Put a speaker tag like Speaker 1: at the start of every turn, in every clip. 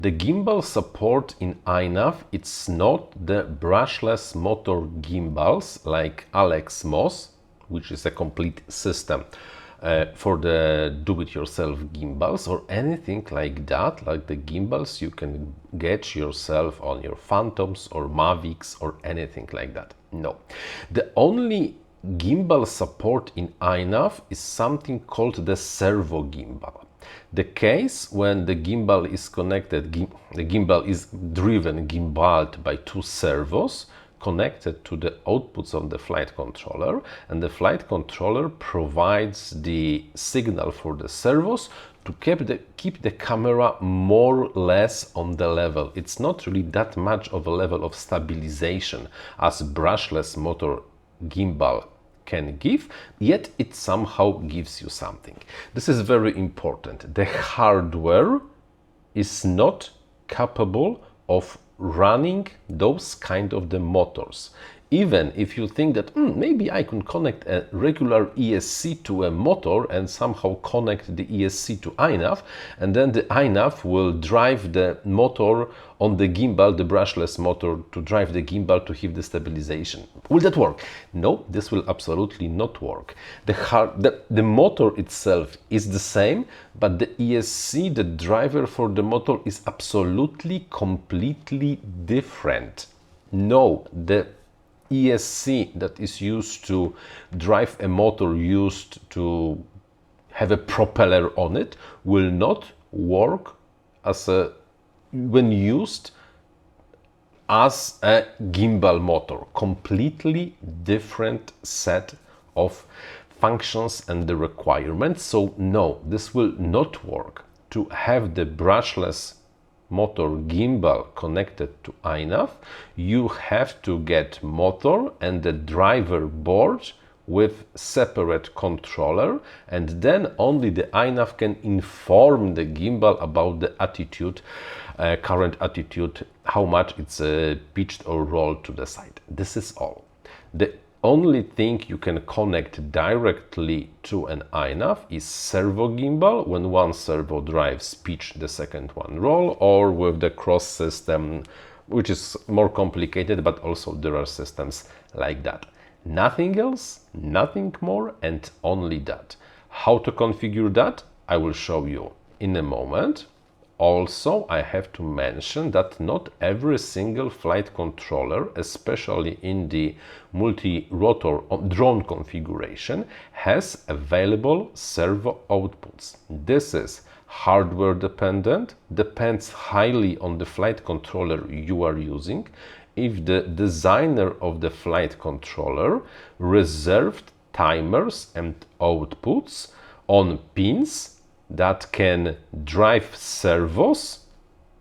Speaker 1: The gimbal support in INAV, it's not the brushless motor gimbals like Alex Moss, which is a complete system for the do-it-yourself gimbals or anything like that, like the gimbals you can get yourself on your Phantoms or Mavics or anything like that. No. The only gimbal support in INAV is something called the servo gimbal. The case when the gimbal is connected, the gimbal is driven, gimbaled by two servos connected to the outputs of the flight controller, and the flight controller provides the signal for the servos to keep the camera more or less on the level. It's not really that much of a level of stabilization as brushless motor gimbal can give, yet it somehow gives you something. This is very important. The hardware is not capable of running those kind of the motors. Even if you think that maybe I can connect a regular ESC to a motor and somehow connect the ESC to INAV, and then the INAV will drive the motor on the gimbal, the brushless motor, to drive the gimbal to give the stabilization. Will that work? No, this will absolutely not work. The motor itself is the same, but the ESC, the driver for the motor, is absolutely, completely different. No, the ESC that is used to drive a motor used to have a propeller on it will not work when used as a gimbal motor. Completely different set of functions and the requirements. So no, this will not work. To have the brushless motor gimbal connected to INAV, you have to get motor and the driver board with separate controller, and then only the INAV can inform the gimbal about the attitude, current attitude, how much it's pitched or rolled to the side. This is all. The only thing you can connect directly to an INAV is servo gimbal, when one servo drives pitch, the second one roll, or with the cross system, which is more complicated, but also there are systems like that. Nothing else, nothing more, and only that. How to configure that, I will show you in a moment. Also, I have to mention that not every single flight controller, especially in the multi-rotor drone configuration, has available servo outputs. This is hardware dependent, depends highly on the flight controller you are using. If the designer of the flight controller reserved timers and outputs on pins that can drive servos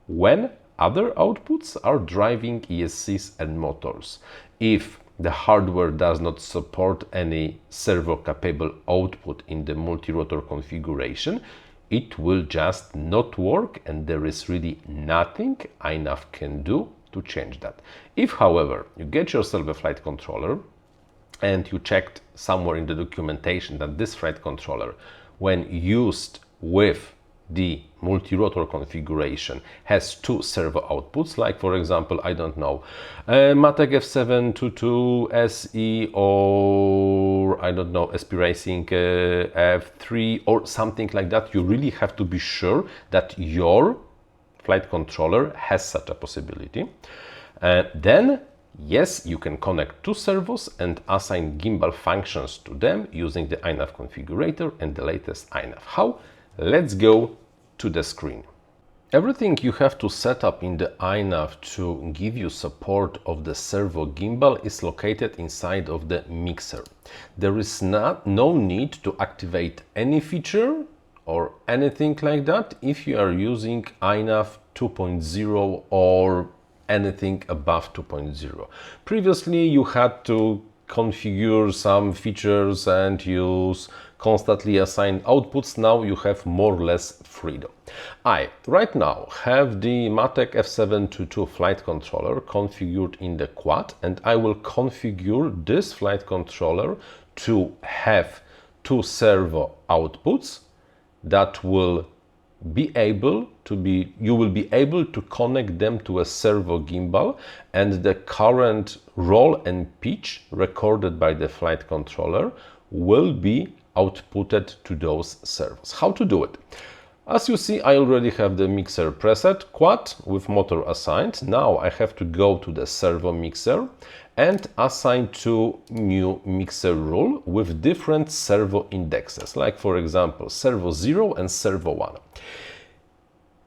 Speaker 1: when other outputs are driving ESCs and motors. If the hardware does not support any servo-capable output in the multi-rotor configuration, it will just not work, and there is really nothing INAV can do to change that. If, however, you get yourself a flight controller and you checked somewhere in the documentation that this flight controller, when used with the multi-rotor configuration, has two servo outputs, like for example, I don't know, Matek F722 SE, or I don't know, SP Racing F3 or something like that, you really have to be sure that your flight controller has such a possibility. Then yes, you can connect two servos and assign gimbal functions to them using the INAV configurator and the latest INAV. How? Let's go to the screen. Everything you have to set up in the INAV to give you support of the servo gimbal is located inside of the mixer. There is no need to activate any feature or anything like that if you are using INAV 2.0 or anything above 2.0. Previously you had to configure some features and use constantly assigned outputs. Now you have more or less freedom. I right now have the Matek F722 flight controller configured in the quad, and I will configure this flight controller to have two servo outputs that will you will be able to connect them to a servo gimbal, and the current roll and pitch recorded by the flight controller will be outputted to those servos. How to do it? As you see, I already have the mixer preset quad with motor assigned. Now I have to go to the servo mixer and assign two new mixer rule with different servo indexes, like for example servo 0 and servo 1.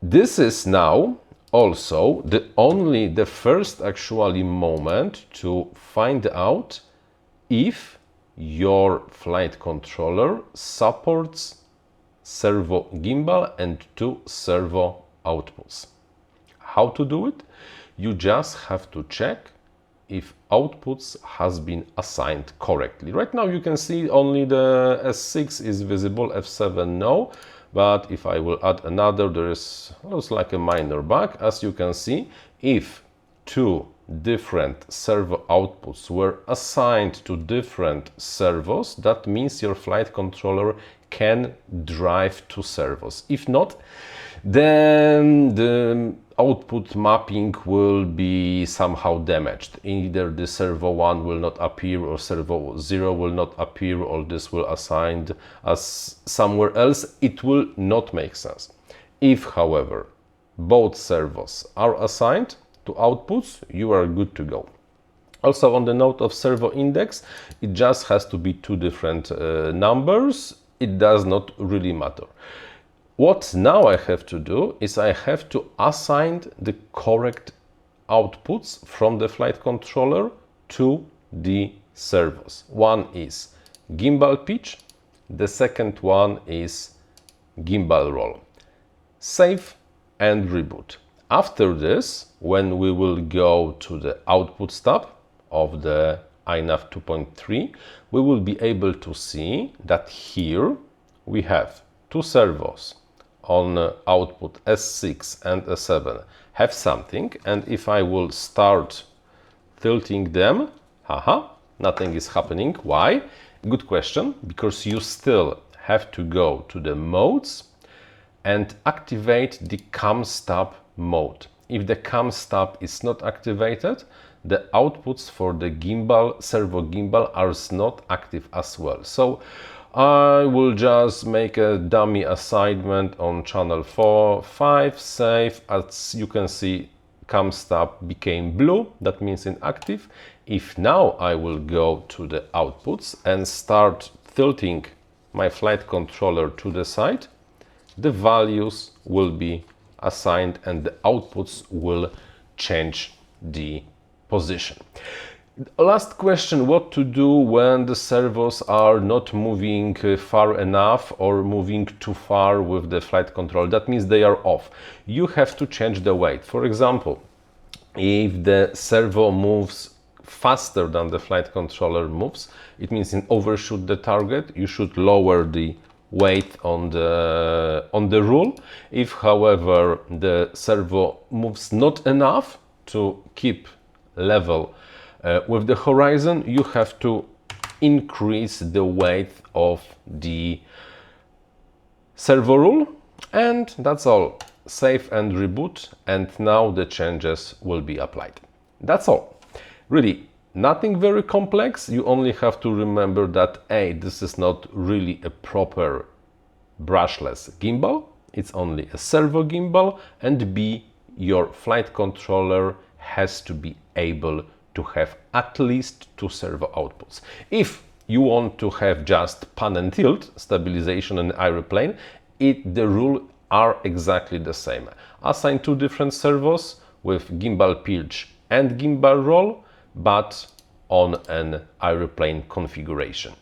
Speaker 1: This is now also the first actually moment to find out if your flight controller supports servo gimbal and two servo outputs. How to do it? You just have to check if outputs has been assigned correctly. Right now you can see only the S6 is visible, F7 no, but if I will add another, there is looks like a minor bug. As you can see, if two different servo outputs were assigned to different servos, that means your flight controller can drive two servos. If not, then the output mapping will be somehow damaged. Either the servo 1 will not appear or servo 0 will not appear, or this will assigned as somewhere else. It will not make sense. If, however, both servos are assigned to outputs, you are good to go. Also, on the note of servo index, it just has to be two different numbers. It does not really matter. What now I have to do is I have to assign the correct outputs from the flight controller to the servos. One is gimbal pitch, the second one is gimbal roll. Save and reboot. After this, when we will go to the output tab of the INAV 2.3, we will be able to see that here we have two servos on output S6 and S7 have something, and if I will start tilting them, nothing is happening. Why? Good question, because you still have to go to the modes and activate the cam stab mode. If the cam stab is not activated, the outputs for the gimbal, servo gimbal, are not active as well. So I will just make a dummy assignment on channel 4-5, save. As you can see, cam stab became blue, that means inactive. If now I will go to the outputs and start tilting my flight controller to the side, the values will be assigned and the outputs will change the position. Last question, what to do when the servos are not moving far enough or moving too far with the flight control? That means they are off. You have to change the weight. For example, if the servo moves faster than the flight controller moves, it means in overshoot the target, you should lower the weight on the rule. If, however, the servo moves not enough to keep level with the horizon, you have to increase the weight of the servo rule, and that's all. Save and reboot, and now the changes will be applied. That's all. Really, nothing very complex. You only have to remember that A, this is not really a proper brushless gimbal, it's only a servo gimbal, and B, your flight controller has to be able to have at least two servo outputs. If you want to have just pan and tilt, stabilization and aeroplane, the rules are exactly the same. Assign two different servos with gimbal pitch and gimbal roll, but on an aeroplane configuration.